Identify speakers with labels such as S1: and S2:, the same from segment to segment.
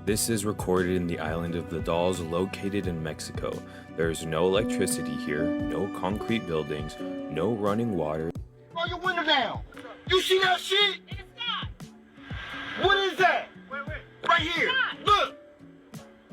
S1: This is recorded in the island of the Dolls located in Mexico. There is no electricity here, no concrete buildings, no running water.
S2: Roll your window down. You see that shit?
S3: It's not.
S2: What is that?
S3: Wait.
S2: Right here. Look.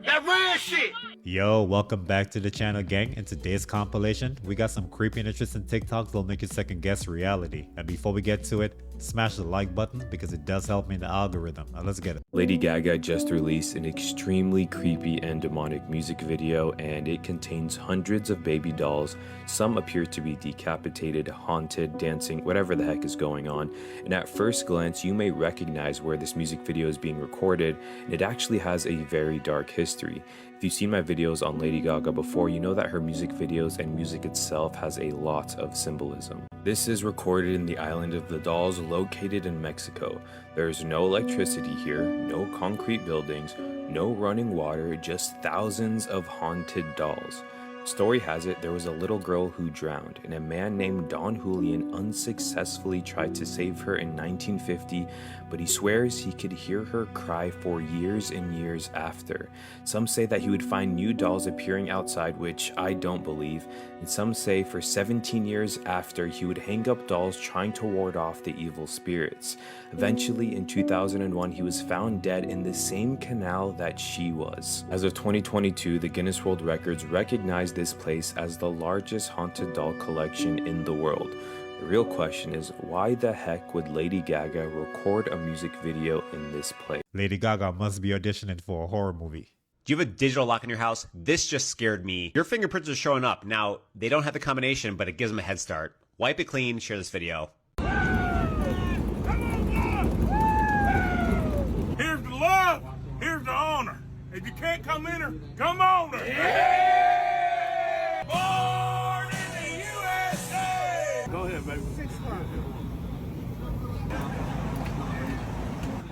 S2: That red shit.
S4: Yo, welcome back to the channel, gang. In today's compilation, we got some creepy and interesting TikToks that'll make you second guess reality. And before we get to it, smash the like button because it does help me in the algorithm. Now let's get it.
S1: Lady Gaga just released an extremely creepy and demonic music video, and it contains hundreds of baby dolls. Some appear to be decapitated, haunted, dancing, whatever the heck is going on. And at first glance, you may recognize where this music video is being recorded, and it actually has a very dark history. If you've seen my videos on Lady Gaga before, you know that her music videos and music itself has a lot of symbolism. This is recorded in the island of the Dolls located in Mexico. There is no electricity here, no concrete buildings, no running water, just thousands of haunted dolls. Story has it there was a little girl who drowned, and a man named Don Julian unsuccessfully tried to save her in 1950, but he swears he could hear her cry for years and years after. Some say that he would find new dolls appearing outside, which I don't believe, and some say for 17 years after he would hang up dolls trying to ward off the evil spirits. Eventually, in 2001, he was found dead in the same canal that she was. As of 2022, the Guinness World Records recognized this place as the largest haunted doll collection in the world. The real question is, why the heck would Lady Gaga record a music video in this place?
S4: Lady Gaga must be auditioning for a horror movie.
S5: Do you have a digital lock in your house? This just scared me. Your fingerprints are showing up. Now, they don't have the combination, but it gives them a head start. Wipe it clean, share this video.
S6: Here's the love, here's the honor. If you can't come in her, come on her. Yeah! Born in the USA! Go ahead, baby.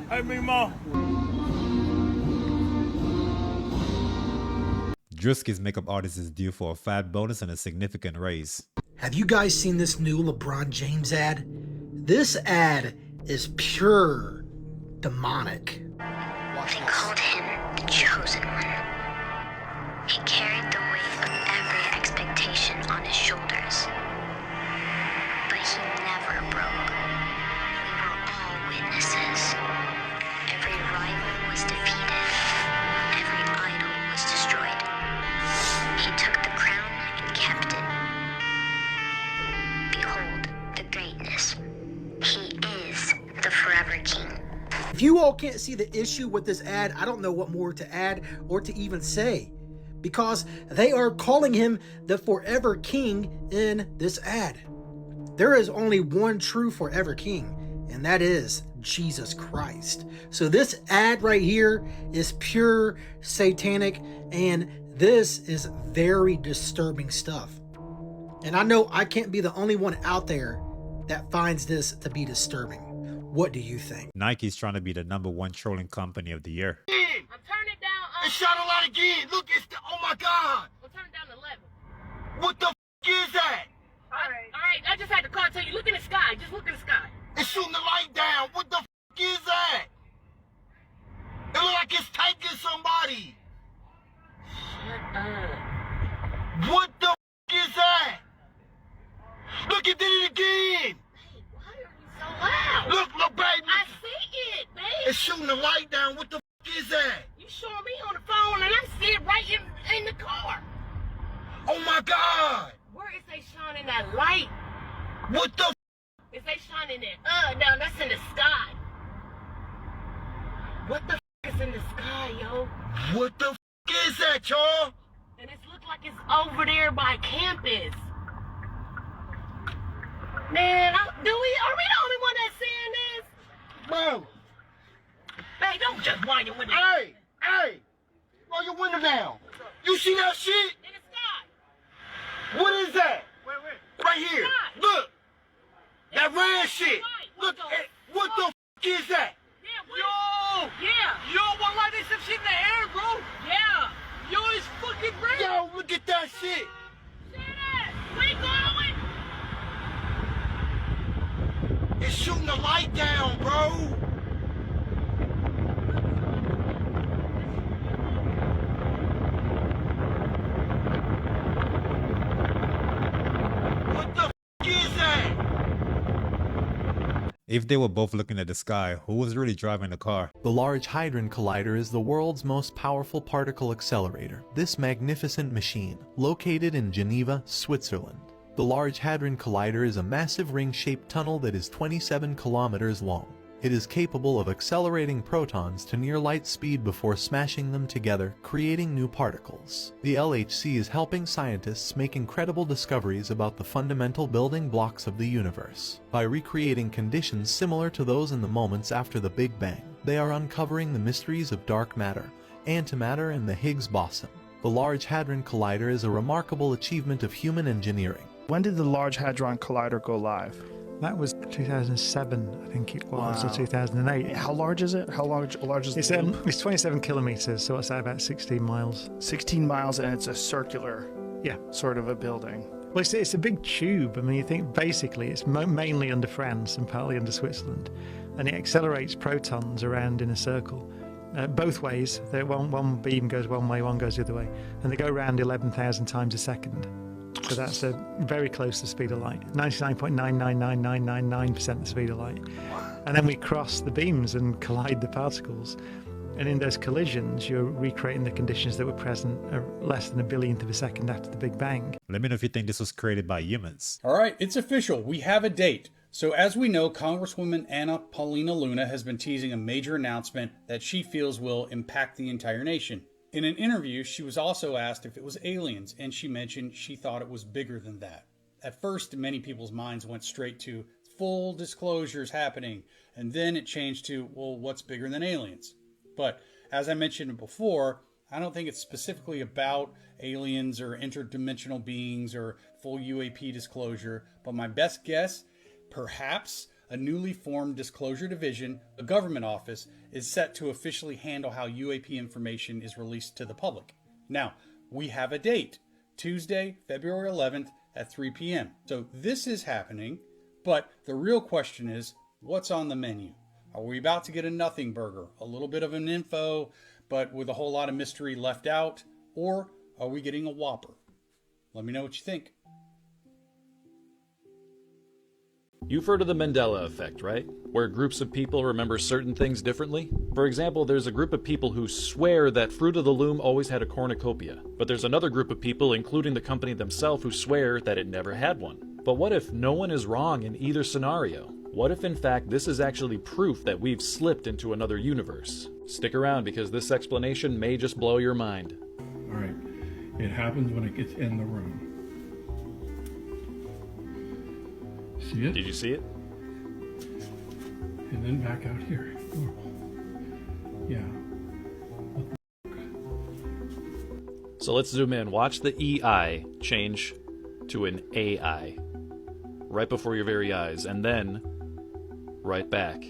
S6: Hey, me, Ma.
S4: Drewski's makeup artist is due for a fat bonus and a significant raise.
S7: Have you guys seen this new LeBron James ad? This ad is pure demonic.
S8: They called him the Chosen One. He carried the weight of every expectation on his shoulders. But he never broke. We were all witnesses. Every rival was defeated. Every idol was destroyed. He took the crown and kept it. Behold the greatness. He is the forever king.
S7: If you all can't see the issue with this ad, I don't know what more to add or to even say, because they are calling him the forever king in this ad. There is only one true forever king, and that is Jesus Christ. So this ad right here is pure satanic, and this is very disturbing stuff. And I know I can't be the only one out there that finds this to be disturbing. What do you think?
S4: Nike's trying to be the #1 trolling company of the year.
S3: I'm turning it down.
S2: It shot a lot again. Look, oh my God.
S3: We'll turn it down to 11.
S2: What the is that?
S3: All right. I just had to call and tell you, look in the sky. Just look in the sky.
S2: It's shooting the light down. What the is that? It look like it's taking somebody.
S3: Shut up.
S2: What the is that? Look, it did it again.
S3: Hey, why are you so loud?
S2: Look, baby.
S3: I see it, babe.
S2: It's shooting the light down. What the is that?
S3: You showing me on the phone, and I see it right in the car.
S2: Oh my God.
S3: Where is they shining that light?
S2: What the
S3: Is they shining it? No, that's in the sky. What the is in the sky, yo?
S2: What the is that, y'all?
S3: And it looks like it's over there by campus. Man, are we the only one that's seeing this?
S2: Bro.
S3: Hey, don't just wind your window.
S2: Hey. Roll your window down. You see that shit?
S3: In the sky.
S2: What is that?
S3: Where?
S2: Right here.
S3: Sky.
S2: Look. That red shit. Look, what the is that?
S3: Yeah, Yeah.
S6: One like this some shit in the air, bro.
S3: Yeah.
S6: Yo, it's fucking red.
S2: Yo, look at that shit.
S3: See that? We going?
S2: It's shooting the light down, bro.
S4: If they were both looking at the sky, who was really driving the car?
S9: The Large Hadron Collider is the world's most powerful particle accelerator. This magnificent machine, located in Geneva, Switzerland. The Large Hadron Collider is a massive ring-shaped tunnel that is 27 kilometers long. It is capable of accelerating protons to near light speed before smashing them together, creating new particles. The LHC is helping scientists make incredible discoveries about the fundamental building blocks of the universe. By recreating conditions similar to those in the moments after the Big Bang, they are uncovering the mysteries of dark matter, antimatter, and the Higgs boson. The Large Hadron Collider is a remarkable achievement of human engineering.
S10: When did the Large Hadron Collider go live?
S11: That was 2007, I think it was, or 2008.
S10: How large is it? How large is
S11: it? It's 27 kilometers, so what's that, about 16 miles?
S10: 16 miles, and it's a circular sort of a building.
S11: Well, it's a big tube. I mean, you think basically it's mainly under France and partly under Switzerland, and it accelerates protons around in a circle. Both ways. One beam goes one way, one goes the other way, and they go around 11,000 times a second. So that's very close to the speed of light, 99.999999% the speed of light. And then we cross the beams and collide the particles. And in those collisions, you're recreating the conditions that were present less than a billionth of a second after the Big Bang.
S4: Let me know if you think this was created by humans.
S12: All right, it's official. We have a date. So as we know, Congresswoman Anna Paulina Luna has been teasing a major announcement that she feels will impact the entire nation. In an interview, she was also asked if it was aliens, and she mentioned she thought it was bigger than that. At first, many people's minds went straight to full disclosures happening, and then it changed to, well, what's bigger than aliens? But as I mentioned before, I don't think it's specifically about aliens or interdimensional beings or full UAP disclosure, but my best guess, perhaps a newly formed disclosure division, a government office, is set to officially handle how UAP information is released to the public. Now, we have a date, Tuesday, February 11th at 3 p.m. So this is happening, but the real question is, what's on the menu? Are we about to get a nothing burger, a little bit of an info, but with a whole lot of mystery left out? Or are we getting a Whopper? Let me know what you think.
S13: You've heard of the Mandela effect, right? Where groups of people remember certain things differently? For example, there's a group of people who swear that Fruit of the Loom always had a cornucopia. But there's another group of people, including the company themselves, who swear that it never had one. But what if no one is wrong in either scenario? What if in fact this is actually proof that we've slipped into another universe? Stick around because this explanation may just blow your mind.
S14: Alright, it happens when it gets in the room. See it?
S13: Did you see it?
S14: And then back out here. Normal. Yeah.
S13: So let's zoom in. Watch the EI change to an AI. Right before your very eyes. And then right back.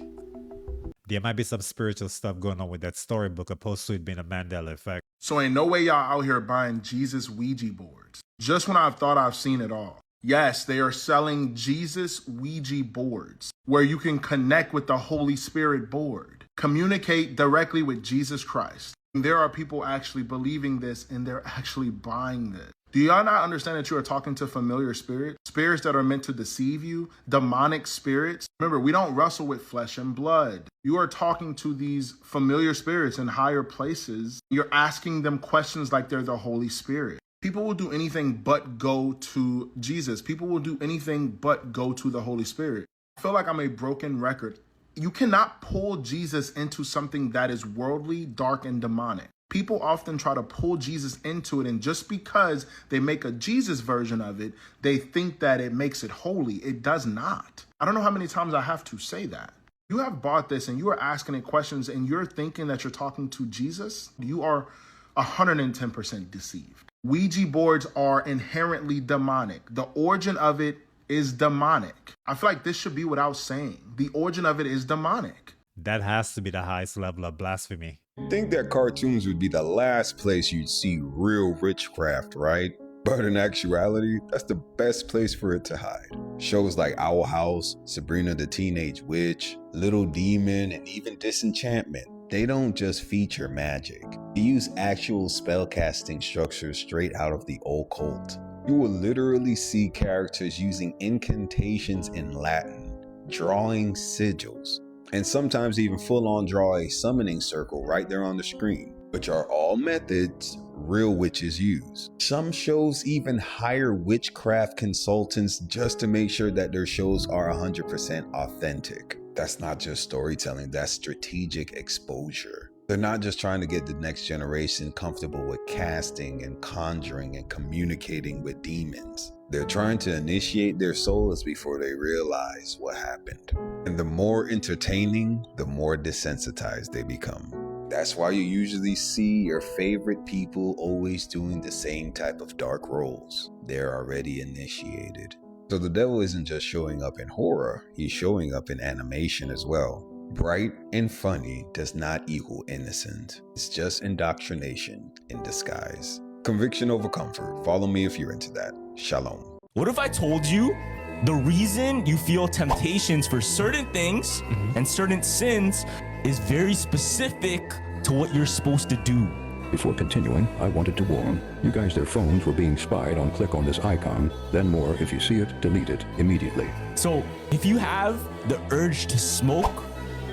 S4: There might be some spiritual stuff going on with that storybook opposed to it being a Mandela effect.
S2: So ain't no way y'all out here buying Jesus Ouija boards. Just when I've thought I've seen it all. Yes, they are selling Jesus Ouija boards where you can connect with the Holy Spirit board, communicate directly with Jesus Christ. There are people actually believing this and they're actually buying this. Do y'all not understand that you are talking to familiar spirits? Spirits that are meant to deceive you, demonic spirits. Remember, we don't wrestle with flesh and blood. You are talking to these familiar spirits in higher places. You're asking them questions like they're the Holy Spirit. People will do anything but go to Jesus. People will do anything but go to the Holy Spirit. I feel like I'm a broken record. You cannot pull Jesus into something that is worldly, dark, and demonic. People often try to pull Jesus into it, and just because they make a Jesus version of it, they think that it makes it holy. It does not. I don't know how many times I have to say that. You have bought this and you are asking it questions and you're thinking that you're talking to Jesus. You are 110% deceived. Ouija boards are inherently demonic. The origin of it is demonic. I feel like this should be without saying. The origin of it is demonic.
S4: That has to be the highest level of blasphemy.
S15: Think that cartoons would be the last place you'd see real witchcraft, right? But in actuality, that's the best place for it to hide. Shows like Owl House, Sabrina the Teenage Witch, Little Demon, and even Disenchantment, they don't just feature magic. They use actual spellcasting structures straight out of the occult. You will literally see characters using incantations in Latin, drawing sigils, and sometimes even full on draw a summoning circle right there on the screen, which are all methods real witches use. Some shows even hire witchcraft consultants just to make sure that their shows are 100% authentic. That's not just storytelling, that's strategic exposure. They're not just trying to get the next generation comfortable with casting and conjuring and communicating with demons. They're trying to initiate their souls before they realize what happened. And the more entertaining, the more desensitized they become. That's why you usually see your favorite people always doing the same type of dark roles. They're already initiated. So the devil isn't just showing up in horror, he's showing up in animation as well. Bright and funny does not equal innocent. It's just indoctrination in disguise. Conviction over comfort. Follow me if you're into that. Shalom.
S16: What if I told you the reason you feel temptations for certain things and certain sins is very specific to what you're supposed to do?
S17: Before continuing, I wanted to warn you guys their phones were being spied on. Click on this icon, then more. If you see it, delete it immediately.
S16: So if you have the urge to smoke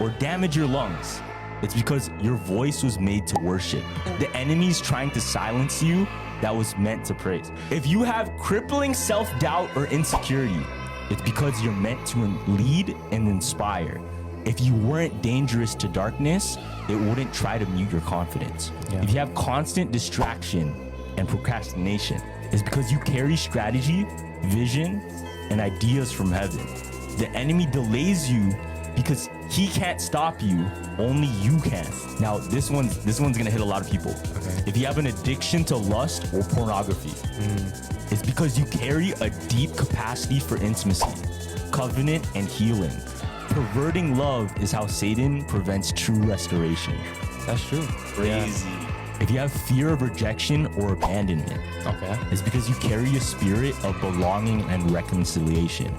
S16: or damage your lungs, it's because your voice was made to worship. The enemy's trying to silence you that was meant to praise. If you have crippling self-doubt or insecurity, it's because you're meant to lead and inspire. If you weren't dangerous to darkness, it wouldn't try to mute your confidence. If you have constant distraction and procrastination, it's because you carry strategy, vision, and ideas from heaven. The enemy delays you because he can't stop you, only you can. Now, this one's gonna hit a lot of people. If you have an addiction to lust or pornography, it's because you carry a deep capacity for intimacy, covenant, and healing. Perverting love is how Satan prevents true restoration.
S18: That's true.
S16: Crazy. If you have fear of rejection or abandonment, it's because you carry a spirit of belonging and reconciliation.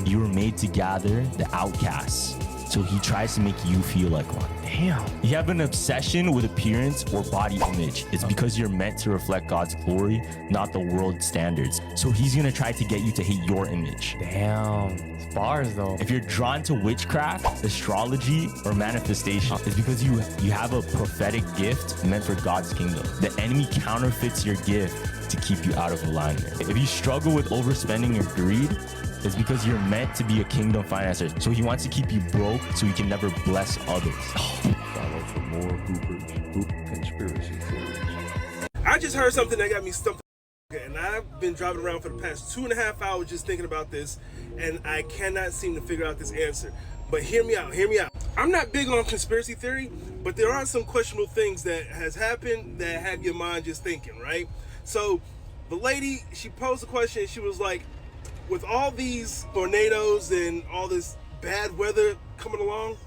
S16: You were made to gather the outcasts, so he tries to make you feel like one.
S18: Damn.
S16: You have an obsession with appearance or body image. It's because you're meant to reflect God's glory, not the world's standards. So he's gonna try to get you to hate your image.
S18: Damn. It's bars though.
S16: If you're drawn to witchcraft, astrology, or manifestation, it's because you have a prophetic gift meant for God's kingdom. The enemy counterfeits your gift to keep you out of alignment. If you struggle with overspending or greed, it's because you're meant to be a kingdom financer. So he wants to keep you broke so he can never bless others.
S17: Follow for more Hoop conspiracy theories.
S6: I just heard something that got me stumped. And I've been driving around for the past 2.5 hours just thinking about this, and I cannot seem to figure out this answer. But hear me out, hear me out. I'm not big on conspiracy theory, but there are some questionable things that has happened that have your mind just thinking, right? So the lady, she posed a question, and she was like, with all these tornadoes and all this bad weather coming along,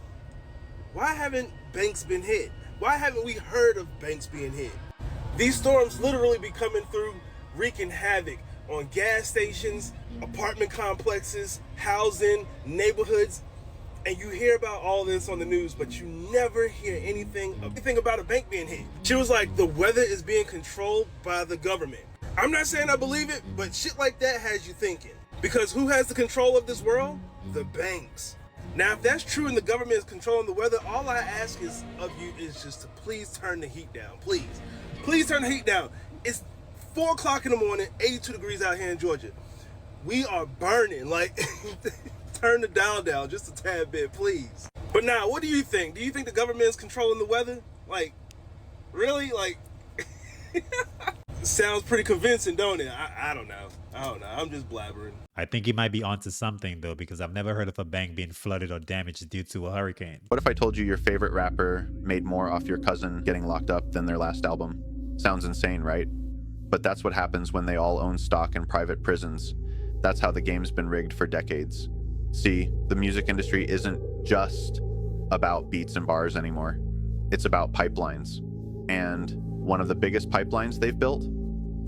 S6: why haven't banks been hit? Why haven't we heard of banks being hit? These storms literally be coming through, wreaking havoc on gas stations, apartment complexes, housing, neighborhoods, and you hear about all this on the news, but you never hear anything about a bank being hit. She was like, the weather is being controlled by the government. I'm not saying I believe it, but shit like that has you thinking. Because who has the control of this world? The banks. Now, if that's true and the government is controlling the weather, all I ask of you is just to please turn the heat down. Please. Please turn the heat down. It's 4 o'clock in the morning, 82 degrees out here in Georgia. We are burning. Like, turn the dial down just a tad bit, please. But now, what do you think? Do you think the government is controlling the weather? Like, really? Like, sounds pretty convincing, don't it? I don't know. I'm just blabbering.
S4: I think he might be onto something though, because I've never heard of a bank being flooded or damaged due to a hurricane.
S19: What if I told you your favorite rapper made more off your cousin getting locked up than their last album? Sounds insane, right? But that's what happens when they all own stock in private prisons. That's how the game's been rigged for decades. See, the music industry isn't just about beats and bars anymore. It's about pipelines. And one of the biggest pipelines they've built?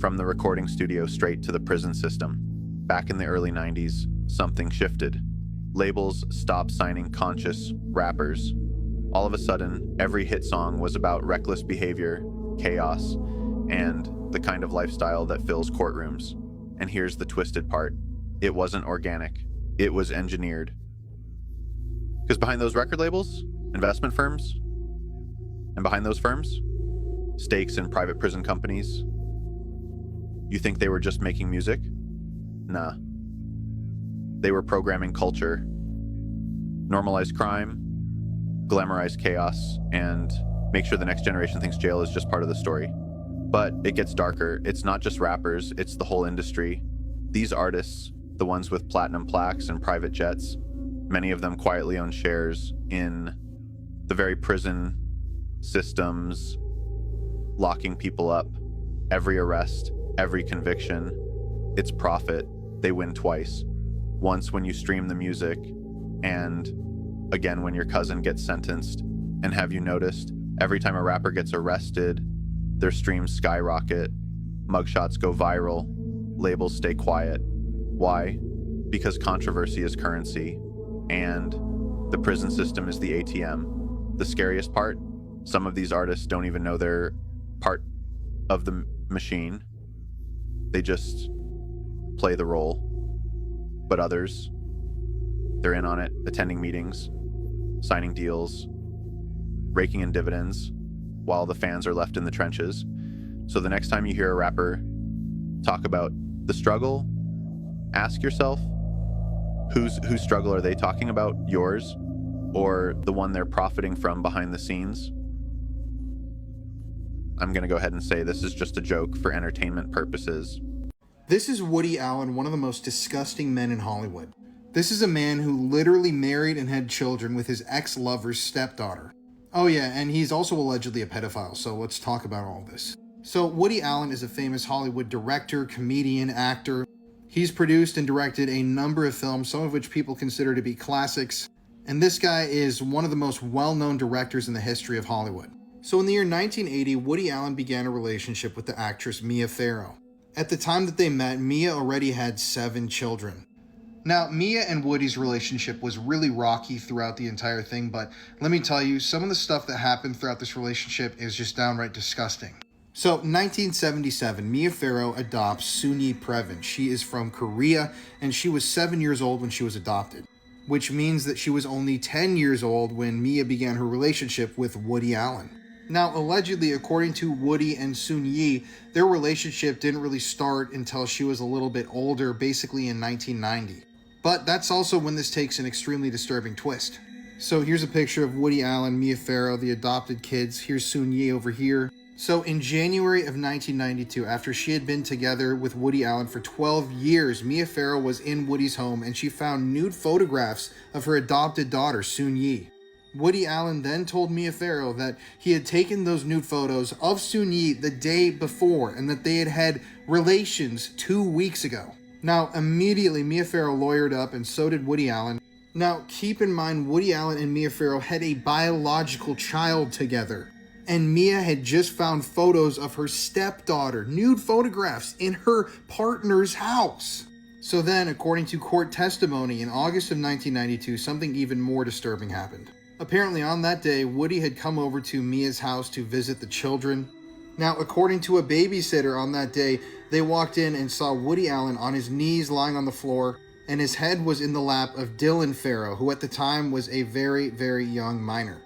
S19: From the recording studio straight to the prison system. Back in the early 90s, something shifted. Labels stopped signing conscious rappers. All of a sudden, every hit song was about reckless behavior, chaos, and the kind of lifestyle that fills courtrooms. And here's the twisted part. It wasn't organic. It was engineered. Because behind those record labels, investment firms, and behind those firms, stakes in private prison companies. You think they were just making music? Nah. They were programming culture, normalize crime, glamorize chaos, and make sure the next generation thinks jail is just part of the story. But it gets darker. It's not just rappers, it's the whole industry. These artists, the ones with platinum plaques and private jets, many of them quietly own shares in the very prison systems, locking people up. Every arrest, every conviction, it's profit. They win twice. Once when you stream the music, and again when your cousin gets sentenced. And have you noticed, every time a rapper gets arrested, their streams skyrocket, mugshots go viral, labels stay quiet. Why? Because controversy is currency, and the prison system is the ATM. The scariest part, some of these artists don't even know they're part of the machine. They just play the role. But others, they're in on it, attending meetings, signing deals, raking in dividends, while the fans are left in the trenches. So the next time you hear a rapper talk about the struggle, ask yourself, whose struggle are they talking about? Yours, or the one they're profiting from behind the scenes? I'm gonna go ahead and say this is just a joke for entertainment purposes.
S20: This is Woody Allen, one of the most disgusting men in Hollywood. This is a man who literally married and had children with his ex-lover's stepdaughter. Oh yeah, and he's also allegedly a pedophile, so let's talk about all this. So Woody Allen is a famous Hollywood director, comedian, actor. He's produced and directed a number of films, some of which people consider to be classics. And this guy is one of the most well-known directors in the history of Hollywood. So in the year 1980, Woody Allen began a relationship with the actress Mia Farrow. At the time that they met, Mia already had 7 children. Now, Mia and Woody's relationship was really rocky throughout the entire thing, but let me tell you, some of the stuff that happened throughout this relationship is just downright disgusting. So, 1977, Mia Farrow adopts Soon-Yi Previn. She is from Korea, and she was 7 years old when she was adopted, which means that she was only 10 years old when Mia began her relationship with Woody Allen. Now, allegedly, according to Woody and Soon-Yi, their relationship didn't really start until she was a little bit older, basically in 1990. But that's also when this takes an extremely disturbing twist. So here's a picture of Woody Allen, Mia Farrow, the adopted kids. Here's Soon-Yi over here. So in January of 1992, after she had been together with Woody Allen for 12 years, Mia Farrow was in Woody's home and she found nude photographs of her adopted daughter, Soon-Yi. Woody Allen then told Mia Farrow that he had taken those nude photos of Soon-Yi the day before and that they had had relations 2 weeks ago. Now, immediately Mia Farrow lawyered up and so did Woody Allen. Now, keep in mind, Woody Allen and Mia Farrow had a biological child together. And Mia had just found photos of her stepdaughter, nude photographs, in her partner's house. So then, according to court testimony, in August of 1992, something even more disturbing happened. Apparently on that day, Woody had come over to Mia's house to visit the children. Now, according to a babysitter on that day, they walked in and saw Woody Allen on his knees lying on the floor, and his head was in the lap of Dylan Farrow, who at the time was a very, very young minor.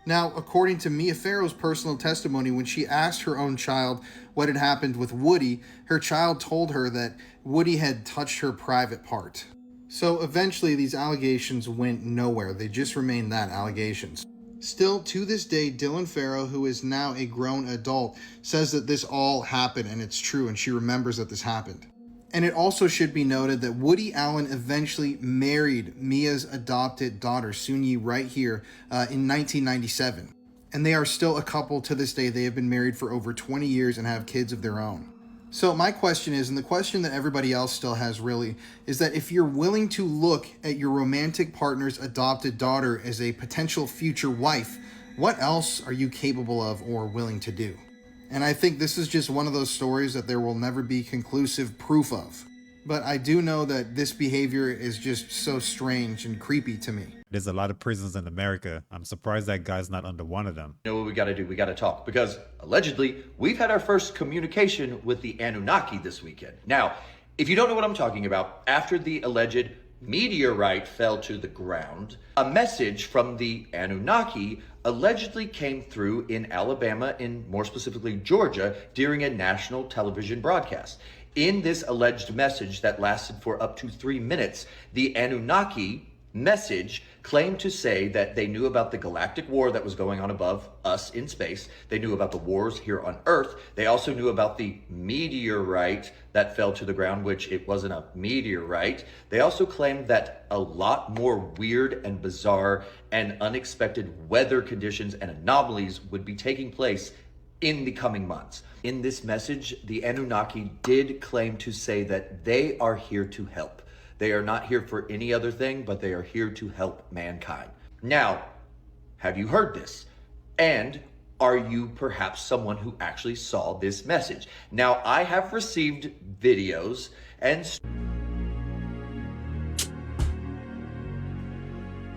S20: Now, according to Mia Farrow's personal testimony, when she asked her own child what had happened with Woody, her child told her that Woody had touched her private part. So eventually these allegations went nowhere. They just remained that, allegations. Still, to this day, Dylan Farrow, who is now a grown adult, says that this all happened and it's true, and she remembers that this happened. And it also should be noted that Woody Allen eventually married Mia's adopted daughter, Soon-Yi, right here in 1997. And they are still a couple to this day. They have been married for over 20 years and have kids of their own. So my question is, and the question that everybody else still has really, is that if you're willing to look at your romantic partner's adopted daughter as a potential future wife, what else are you capable of or willing to do? And I think this is just one of those stories that there will never be conclusive proof of. But I do know that this behavior is just so strange and creepy to me.
S4: There's a lot of prisons in America. I'm surprised that guy's not under one of them.
S21: You know what we got to do? We got to talk, because allegedly we've had our first communication with the Anunnaki this weekend. Now, if you don't know what I'm talking about, after the alleged meteorite fell to the ground, a message from the Anunnaki allegedly came through in Alabama, and more specifically Georgia, during a national television broadcast. In this alleged message that lasted for up to 3 minutes, the Anunnaki message claimed to say that they knew about the galactic war that was going on above us in space. They knew about the wars here on Earth. They also knew about the meteorite that fell to the ground, which it wasn't a meteorite. They also claimed that a lot more weird and bizarre and unexpected weather conditions and anomalies would be taking place in the coming months. In this message, the Anunnaki did claim to say that they are here to help. They are not here for any other thing, but they are here to help mankind. Now, have you heard this? And are you perhaps someone who actually saw this message? Now, I have received videos and...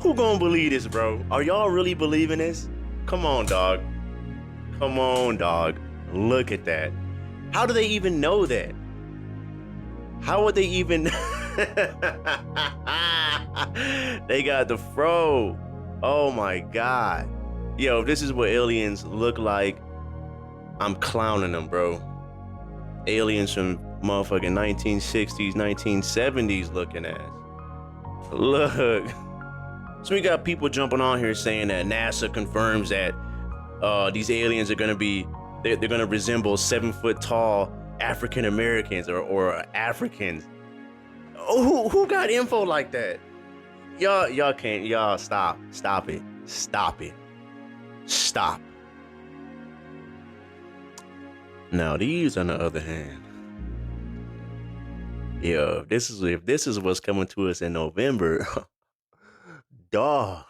S1: Who gonna believe this, bro? Are y'all really believing this? Come on, dog. Come on, dog. Look at that. How do they even know that? How would they even... They got the fro. Oh my God. Yo, if this is what aliens look like, I'm clowning them, bro. Aliens from motherfucking 1960s, 1970s looking ass. Look. So we got people jumping on here saying that NASA confirms that these aliens are gonna be, they're gonna resemble 7-foot tall African Americans or Africans. Oh, who got info like that? Y'all can't, y'all stop it. Stop. Now these, on the other hand, if this is what's coming to us in November, dog,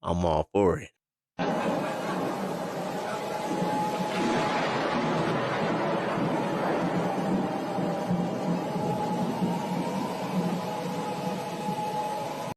S1: I'm all for it.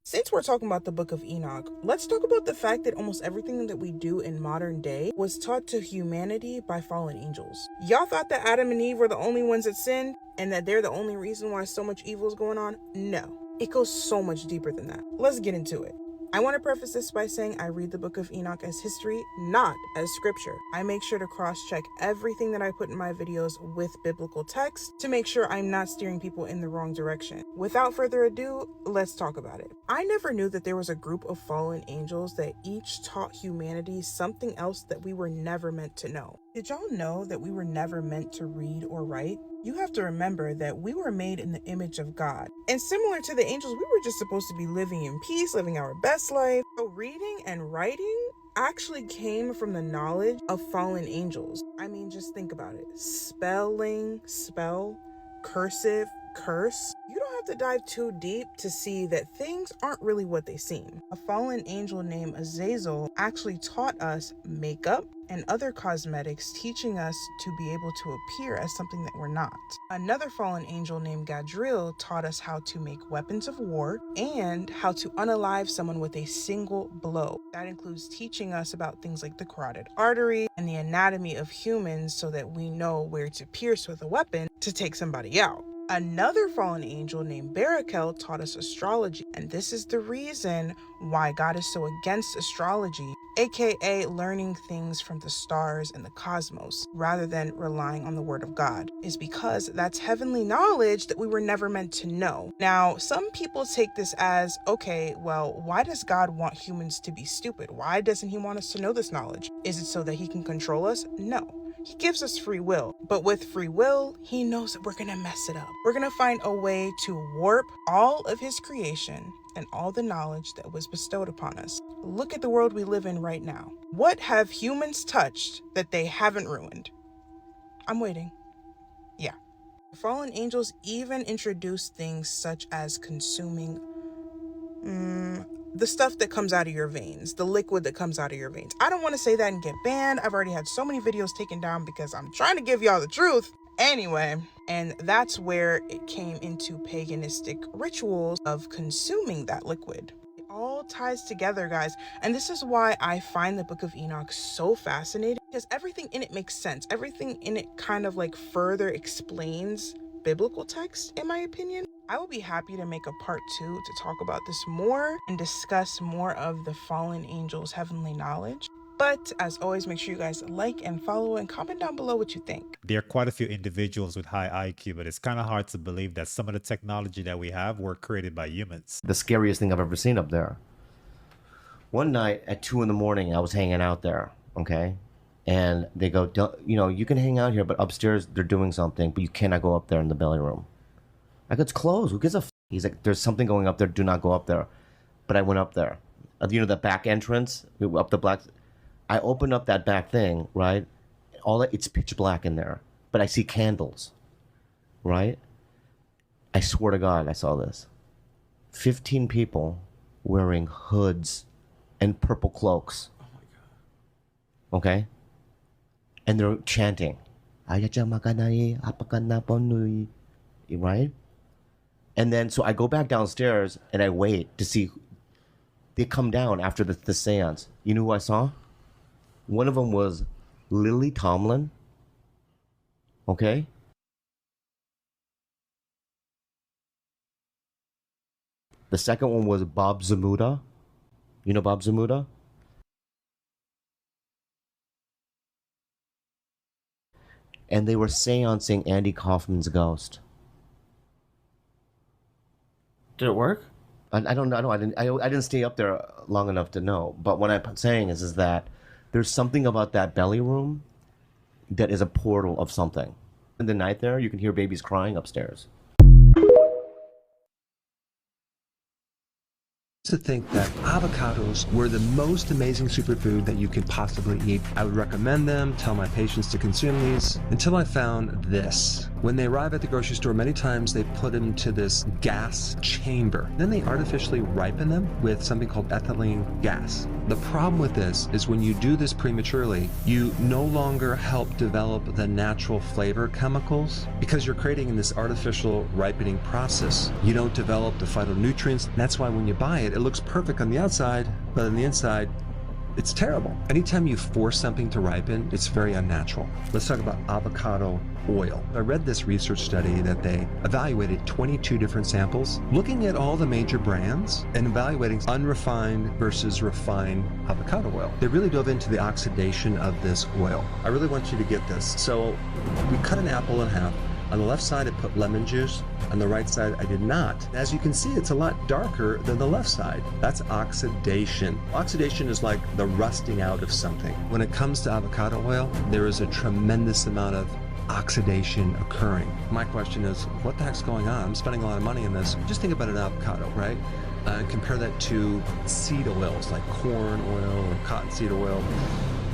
S22: Since we're talking about the Book of Enoch, let's talk about the fact that almost everything that we do in modern day was taught to humanity by fallen angels. Y'all thought that Adam and Eve were the only ones that sinned and that they're the only reason why so much evil is going on? No, it goes so much deeper than that. Let's get into it. I want to preface this by saying I read the Book of Enoch as history, not as scripture. I make sure to cross-check everything that I put in my videos with biblical text to make sure I'm not steering people in the wrong direction. Without further ado, let's talk about it. I never knew that there was a group of fallen angels that each taught humanity something else that we were never meant to know. Did y'all know that we were never meant to read or write? You have to remember that we were made in the image of God. And similar to the angels, we were just supposed to be living in peace, living our best life. So reading and writing actually came from the knowledge of fallen angels. I mean, just think about it. Spelling, spell, cursive, curse. You don't have to dive too deep to see that things aren't really what they seem. A fallen angel named Azazel actually taught us makeup and other cosmetics, teaching us to be able to appear as something that we're not. Another fallen angel named Gadriel taught us how to make weapons of war and how to unalive someone with a single blow. That includes teaching us about things like the carotid artery and the anatomy of humans so that we know where to pierce with a weapon to take somebody out. Another fallen angel named Barakel taught us astrology, and this is the reason why God is so against astrology, aka learning things from the stars and the cosmos rather than relying on the word of God, is because that's heavenly knowledge that we were never meant to know. Now, some people take this as, okay, well, why does God want humans to be stupid? Why doesn't he want us to know this knowledge? Is it so that he can control us? No. He gives us free will, but with free will, he knows that we're gonna mess it up. We're gonna find a way to warp all of his creation and all the knowledge that was bestowed upon us. Look at the world we live in right now. What have humans touched that they haven't ruined? I'm waiting. Yeah. Fallen angels even introduced things such as consuming the stuff that comes out of your veins, the liquid that comes out of your veins. I don't want to say that and get banned. I've already had so many videos taken down because I'm trying to give y'all the truth. Anyway, and that's where it came into paganistic rituals of consuming that liquid. It all ties together, guys. And this is why I find the Book of Enoch so fascinating, because everything in it makes sense. Everything in it kind of like further explains biblical text, in my opinion. I will be happy to make a part 2 to talk about this more and discuss more of the fallen angels' heavenly knowledge. But as always, make sure you guys like and follow and comment down below what you think.
S4: There are quite a few individuals with high IQ, but it's kind of hard to believe that some of the technology that we have were created by humans.
S5: The scariest thing I've ever seen up there. One night at 2 in the morning, I was hanging out there, okay? And they go, you know, you can hang out here, but upstairs they're doing something, but you cannot go up there in the belly room. I go, it's closed. Who gives a f? He's like, there's something going up there. Do not go up there. But I went up there. You know, the back entrance, up the black. I opened up that back thing, right? It's pitch black in there, but I see candles, right? I swear to God, I saw this. 15 people wearing hoods and purple cloaks. Oh my God. Okay? And they're chanting. Right? And then, so I go back downstairs and I wait to see. They come down after the seance. You know who I saw? One of them was Lily Tomlin. Okay? The second one was Bob Zamuda. You know Bob Zamuda? And they were seancing Andy Kaufman's ghost.
S8: Did it work?
S5: I don't know. I didn't stay up there long enough to know. But what I'm saying is that there's something about that belly room that is a portal of something. In the night there, you can hear babies crying upstairs.
S23: To think that avocados were the most amazing superfood that you could possibly eat. I would recommend them, tell my patients to consume these, until I found this. When they arrive at the grocery store, many times they put them to this gas chamber. Then they artificially ripen them with something called ethylene gas. The problem with this is when you do this prematurely, you no longer help develop the natural flavor chemicals because you're creating in this artificial ripening process. You don't develop the phytonutrients. That's why when you buy it, it looks perfect on the outside, but on the inside, it's terrible. Anytime you force something to ripen, it's very unnatural. Let's talk about avocado oil. I read this research study that they evaluated 22 different samples, looking at all the major brands and evaluating unrefined versus refined avocado oil. They really dove into the oxidation of this oil. I really want you to get this. So we cut an apple in half. On the left side, I put lemon juice. On the right side, I did not. As you can see, it's a lot darker than the left side. That's oxidation. Oxidation is like the rusting out of something. When it comes to avocado oil, there is a tremendous amount of oxidation occurring. My question is, what the heck's going on? I'm spending a lot of money on this. Just think about an avocado, right? Compare that to seed oils like corn oil or cottonseed oil.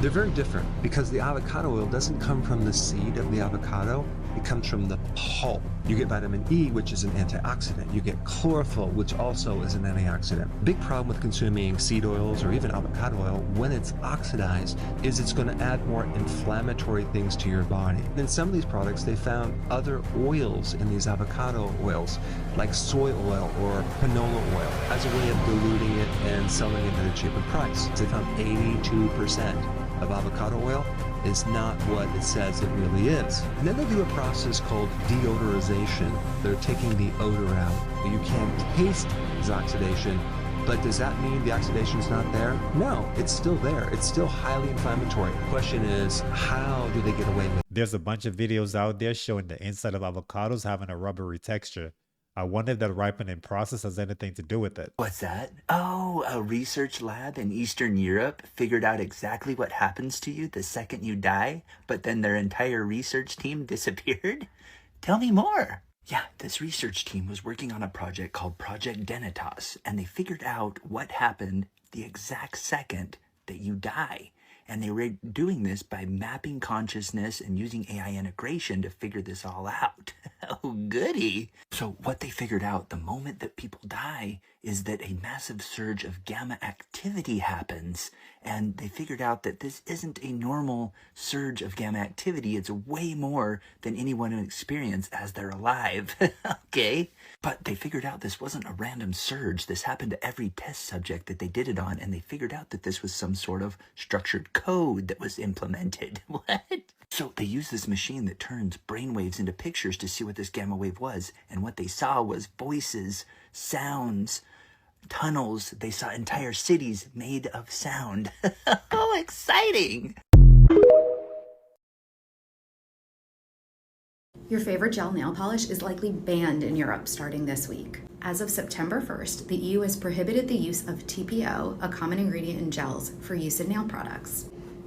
S23: They're very different because the avocado oil doesn't come from the seed of the avocado. It comes from the pulp. You get vitamin E, which is an antioxidant. You get chlorophyll, which also is an antioxidant. Big problem with consuming seed oils or even avocado oil when it's oxidized is it's going to add more inflammatory things to your body. In some of these products, they found other oils in these avocado oils, like soy oil or canola oil, as a way of diluting it and selling it at a cheaper price. They found 82% of avocado oil is not what it says it really is. And then they do a process called deodorization. They're taking the odor out. You can't taste this oxidation, but does that mean the oxidation is not there? No, it's still there. It's still highly inflammatory. The question is, how do they get away with it?
S4: There's a bunch of videos out there showing the inside of avocados having a rubbery texture. I wonder if that ripening process has anything to do with it.
S24: What's that? Oh, a research lab in Eastern Europe figured out exactly what happens to you the second you die, but then their entire research team disappeared? Tell me more. Yeah, this research team was working on a project called Project Denitas, and they figured out what happened the exact second that you die. And they were doing this by mapping consciousness and using AI integration to figure this all out. Oh, goody. So what they figured out the moment that people die is that a massive surge of gamma activity happens, and they figured out that this isn't a normal surge of gamma activity. It's way more than anyone would experience as they're alive. Okay? But they figured out this wasn't a random surge. This happened to every test subject that they did it on, and they figured out that this was some sort of structured code that was implemented. What? So they used this machine that turns brainwaves into pictures to see what this gamma wave was, and what they saw was voices, sounds, tunnels. They saw entire cities made of sound. Oh, exciting!
S3: Your favorite gel nail polish is likely banned in Europe starting this week. As of September 1st, the EU has prohibited the use of TPO, a common ingredient in gels, for use in nail products.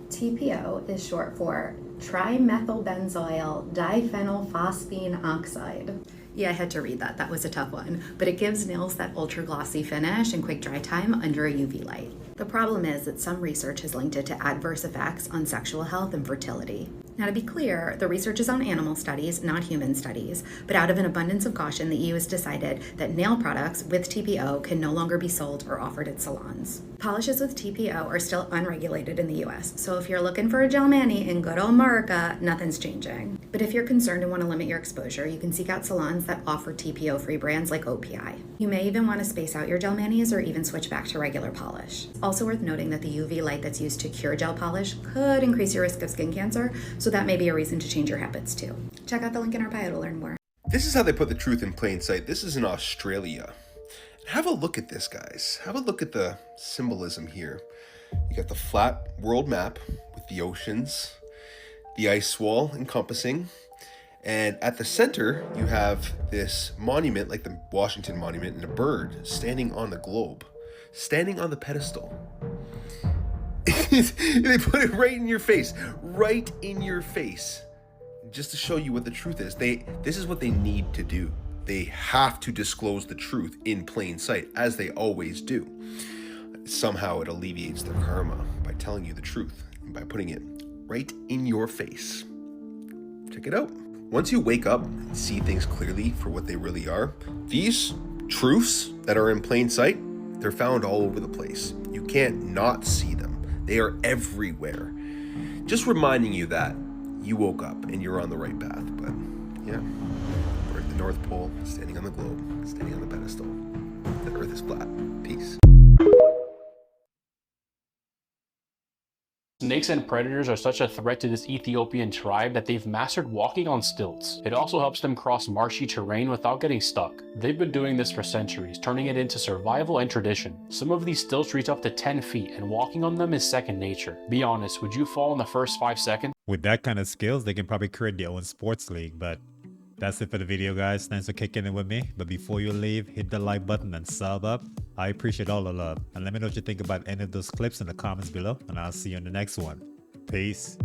S3: TPO is short for trimethylbenzoyl diphenylphosphine oxide. Yeah, I had to read that. That was a tough one. But it gives nails that ultra glossy finish and quick dry time under a UV light. The problem is that some research has linked it to adverse effects on sexual health and fertility. Now, to be clear, the research is on animal studies, not human studies, but out of an abundance of caution, the EU has decided that nail products with TPO can no longer be sold or offered at salons. Polishes with TPO are still unregulated in the US, so if you're looking for a gel mani in good old America, nothing's changing. But if you're concerned and want to limit your exposure, you can seek out salons that offer TPO-free brands like OPI. You may even want to space out your gel manis or even switch back to regular polish. Also worth noting that the UV light that's used to cure gel polish could increase your risk of skin cancer, so that may be a reason to change your habits too. Check out the link in our bio to learn more.
S7: This is how they put the truth in plain sight. This is in Australia. Have a look at this, guys. Have a look at the symbolism here. You got the flat world map with the oceans, the ice wall encompassing, and at the center you have this monument, like the Washington Monument, and a bird standing on the globe, standing on the pedestal. They put it right in your face, just to show you what the truth is. This is what they need to do. They have to disclose the truth in plain sight, as they always do. Somehow it alleviates their karma by telling you the truth and by putting it right in your face. Check it out. Once you wake up and see things clearly for what they really are, these truths that are in plain sight, they're found all over the place. You can't not see them. They are everywhere. Just reminding you that you woke up and you're on the right path. But yeah, we're at the North Pole, standing on the globe, standing on the pedestal. The Earth is flat. Peace.
S8: Snakes and predators are such a threat to this Ethiopian tribe that they've mastered walking on stilts. It also helps them cross marshy terrain without getting stuck. They've been doing this for centuries, turning it into survival and tradition. Some of these stilts reach up to 10 feet, and walking on them is second nature. Be honest, would you fall in the first 5 seconds?
S4: With that kind of skills, they can probably create their own sports league, but that's it for the video, guys. Thanks for kicking it with me. But before you leave, hit the like button and sub up. I appreciate all the love. And let me know what you think about any of those clips in the comments below. And I'll see you in the next one. Peace.